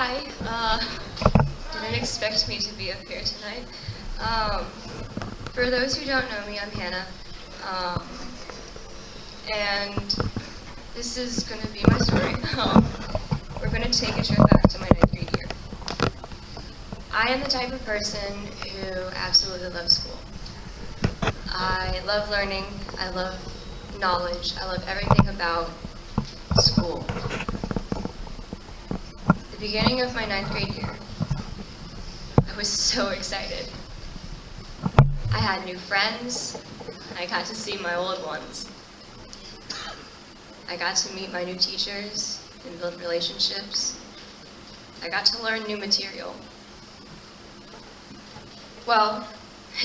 Hi, didn't expect me to be up here tonight. For those who don't know me, I'm Hannah, um, and this is going to be my story. We're going to take a trip back to my ninth grade year. I am the type of person who absolutely loves school. I love learning, I love knowledge, I love everything about school. The beginning of my ninth grade year, I was so excited. I had new friends, I got to see my old ones. I got to meet my new teachers and build relationships. I got to learn new material. Well,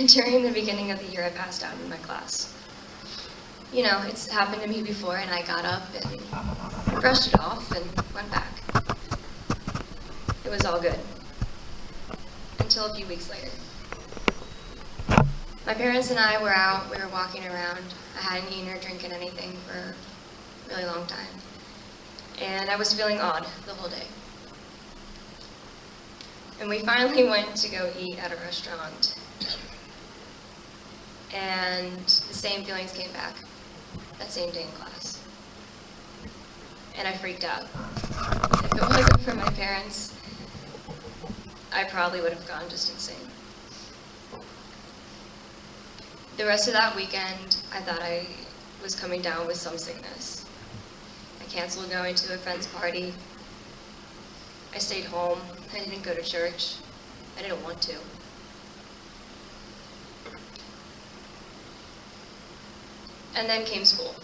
during the beginning of the year, I passed out in my class. You know, it's happened to me before, and I got up and brushed it off and went back. It was all good. Until a few weeks later. My parents and I were out, we were walking around. I hadn't eaten or drinking anything for a really long time. And I was feeling odd the whole day. And we finally went to go eat at a restaurant. And the same feelings came back that same day in class. And I freaked out. If it wasn't for my parents, I probably would have gone just insane. The rest of that weekend, I thought I was coming down with some sickness. I canceled going to a friend's party. I stayed home. I didn't go to church. I didn't want to. And then came school.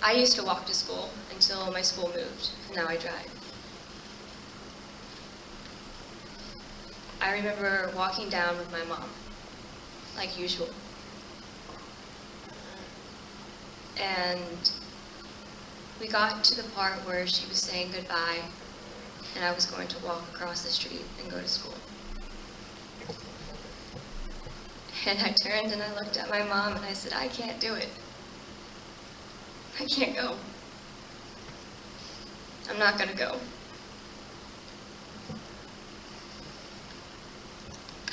I used to walk to school until my school moved, and now I drive. I remember walking down with my mom, like usual. And we got to the part where she was saying goodbye, and I was going to walk across the street and go to school. And I turned and I looked at my mom and I said, I can't do it. I can't go. I'm not gonna go.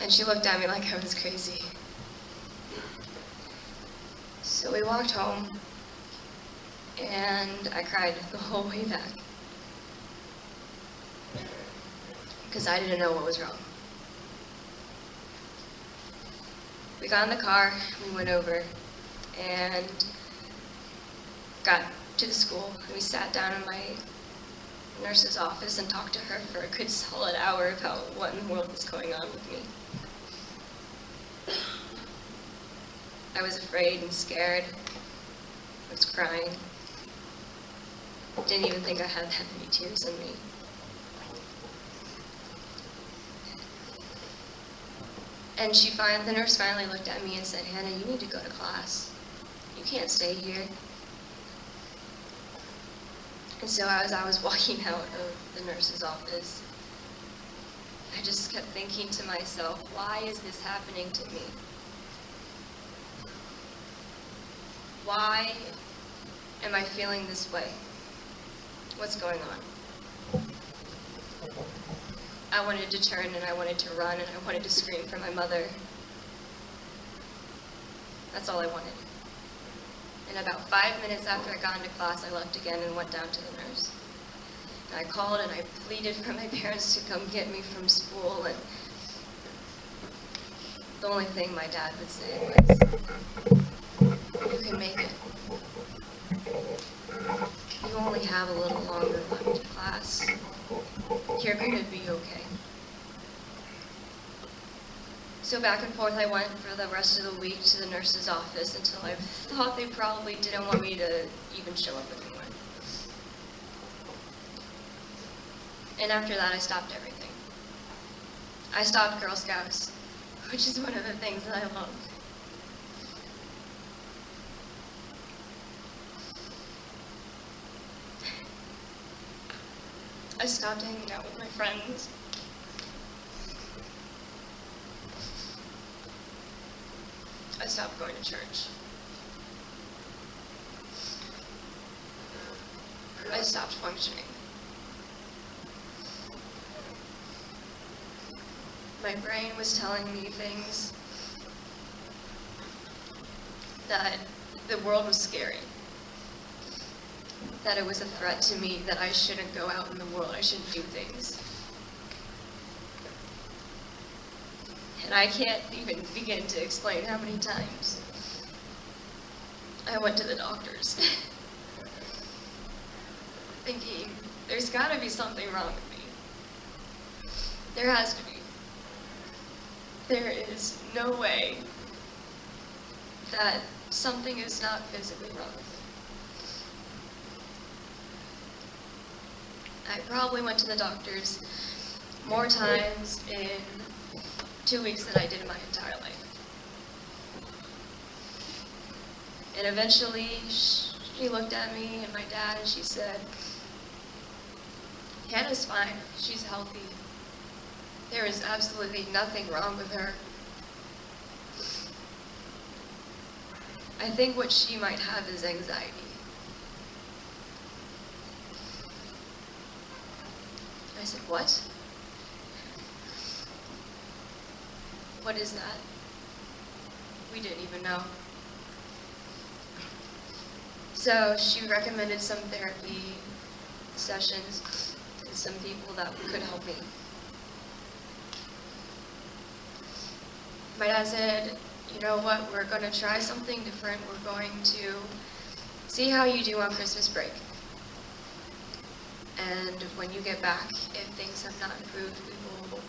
And she looked at me like I was crazy. So we walked home, and I cried the whole way back. Because I didn't know what was wrong. We got in the car, we went over, and got to the school. We sat down in my nurse's office and talked to her for a good solid hour about what in the world was going on with me. I was afraid and scared. I was crying. Didn't even think I had that many tears in me. And the nurse finally looked at me and said, Hannah, you need to go to class. You can't stay here. And so as I was walking out of the nurse's office, I just kept thinking to myself, why is this happening to me? Why am I feeling this way? What's going on? I wanted to turn and I wanted to run and I wanted to scream for my mother. That's all I wanted. And about 5 minutes after I got into class, I left again and went down to the nurse. And I called and I pleaded for my parents to come get me from school, and the only thing my dad would say was, you can make it. You only have a little longer left in class. You're going to be okay. So back and forth I went for the rest of the week to the nurse's office until I thought they probably didn't want me to even show up anymore. And after that, I stopped everything. I stopped Girl Scouts, which is one of the things that I love. I stopped hanging out with my friends. I stopped going to church. I I stopped functioning. My brain was telling me things that the world was scary, that it was a threat to me, that I shouldn't go out in the world, I shouldn't do things. And I can't even begin to explain how many times I went to the doctors thinking, there's gotta be something wrong with me. There has to be. There is no way that something is not physically wrong with me. I probably went to the doctors more times in 2 weeks than I did in my entire life. And eventually, she looked at me and my dad and she said, Hannah's fine, she's healthy. There is absolutely nothing wrong with her. I think what she might have is anxiety. I said, what? What is that? We didn't even know. So she recommended some therapy sessions to some people that could help me. My dad said, you know what, we're going to try something different. We're going to see how you do on Christmas break. And when you get back, if things have not improved, we will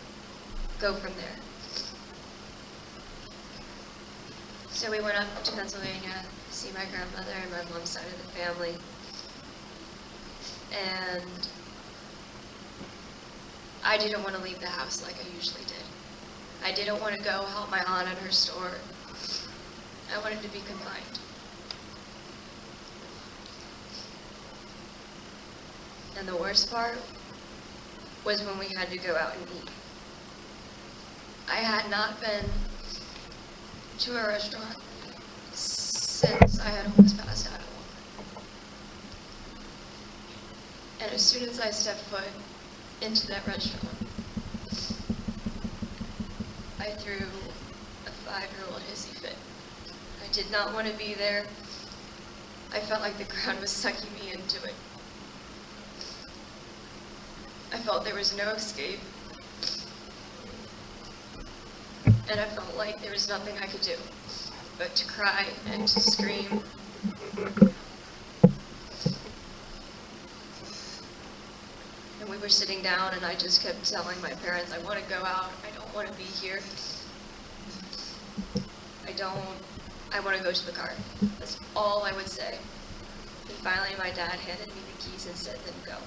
go from there. So we went up to Pennsylvania to see my grandmother and my mom's side of the family. And I didn't want to leave the house like I usually did. I didn't want to go help my aunt at her store. I wanted to be confined. And the worst part was when we had to go out and eat. I had not been to a restaurant since I had almost passed out at one. And as soon as I stepped foot into that restaurant, I threw a 5-year-old hissy fit. I did not want to be there. I felt like the ground was sucking me into it. I felt there was no escape. And I felt like there was nothing I could do but to cry and to scream. And we were sitting down and I just kept telling my parents, I want to go out, I don't want to be here. I want to go to the car. That's all I would say. And finally my dad handed me the keys and said, then go.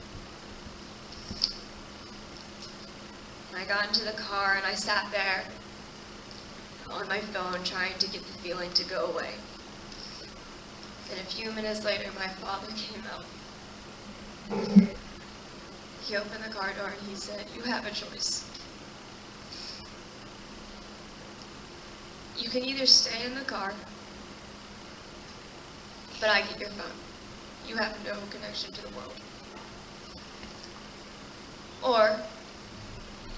And I got into the car and I sat there on my phone trying to get the feeling to go away. And a few minutes later, my father came out. He opened the car door and he said, you have a choice. You can either stay in the car, but I get your phone. You have no connection to the world. Or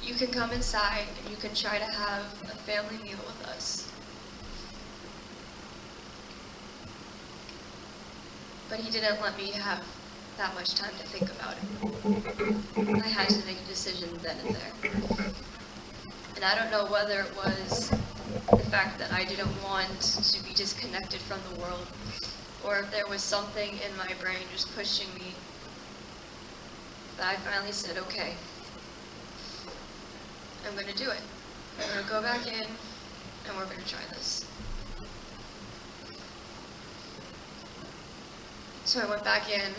you can come inside and you can try to have a family meal with us. But he didn't let me have that much time to think about it. I had to make a decision then and there. And I don't know whether it was the fact that I didn't want to be disconnected from the world, or if there was something in my brain just pushing me. But I finally said, okay, I'm going to do it. I'm going to go back in, and we're going to try this. So I went back in,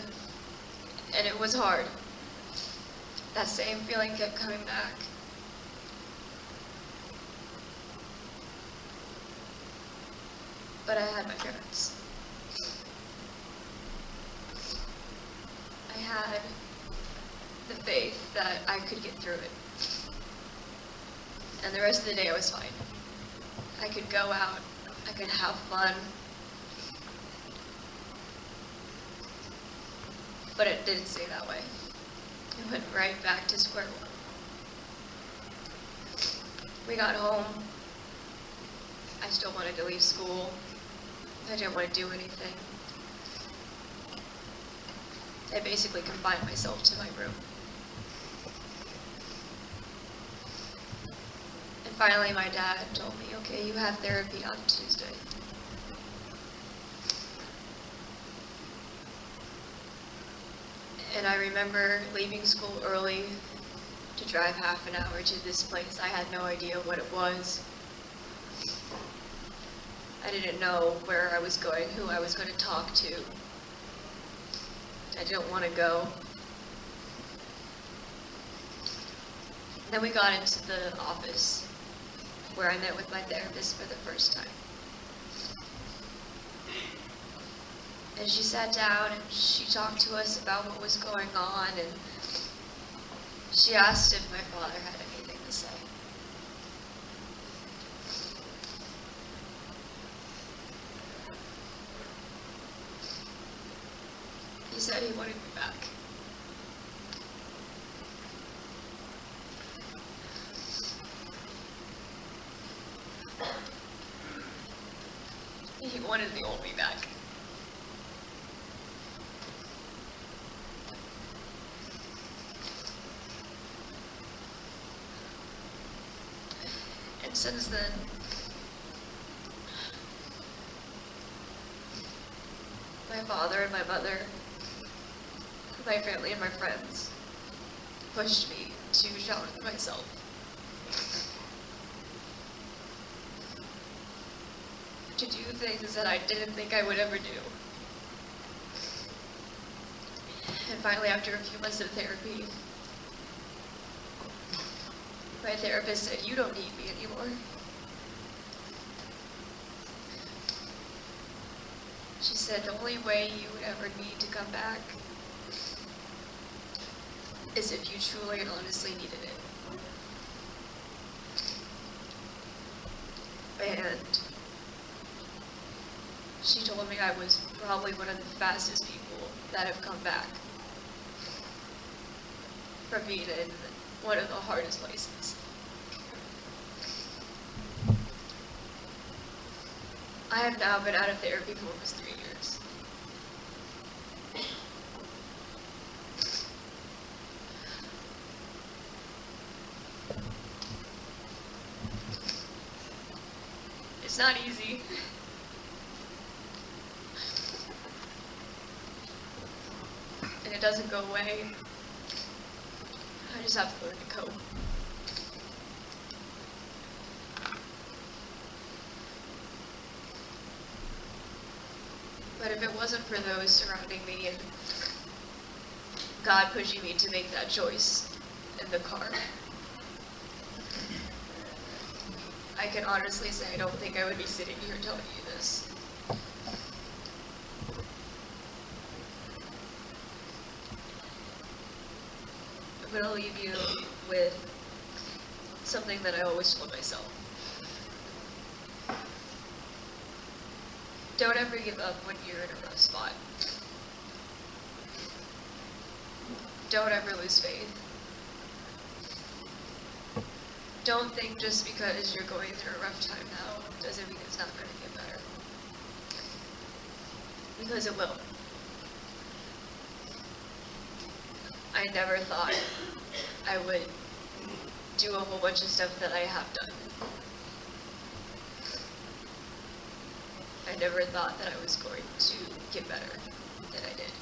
and it was hard. That same feeling kept coming back. But I had my parents. I had the faith that I could get through it. And the rest of the day I was fine. I could go out, I could have fun. but it didn't stay that way. It went right back to square one. We got home. I still wanted to leave school. I didn't want to do anything. I basically confined myself to my room. And finally my dad told me, okay, you have therapy on Tuesday. And I remember leaving school early to drive half an hour to this place. I had no idea what it was. I didn't know where I was going, who I was going to talk to. I didn't want to go. Then we got into the office where I met with my therapist for the first time. And she sat down and she talked to us about what was going on, and she asked if my father had anything to say. He said he wanted me back. He wanted the old me back. And since then, my father and my mother, my family and my friends pushed me to challenge myself. To do things that I didn't think I would ever do. And finally, after a few months of therapy, my therapist said, "You don't need me anymore." She said, "The only way you would ever need to come back is if you truly and honestly needed it." And she told me I was probably one of the fastest people that have come back from being in one of the hardest places. I have now been out of therapy for almost 3 years. It's not easy. And it doesn't go away. I just have to learn to cope. But if it wasn't for those surrounding me and God pushing me to make that choice in the car, I can honestly say I don't think I would be sitting here telling you this. I'm going to leave you with something that I always told myself. Don't ever give up when you're in a rough spot. Don't ever lose faith. Don't think just because you're going through a rough time now doesn't mean it's not going to get better. Because it will. I never thought I would do a whole bunch of stuff that I have done. I never thought that I was going to get better than I did.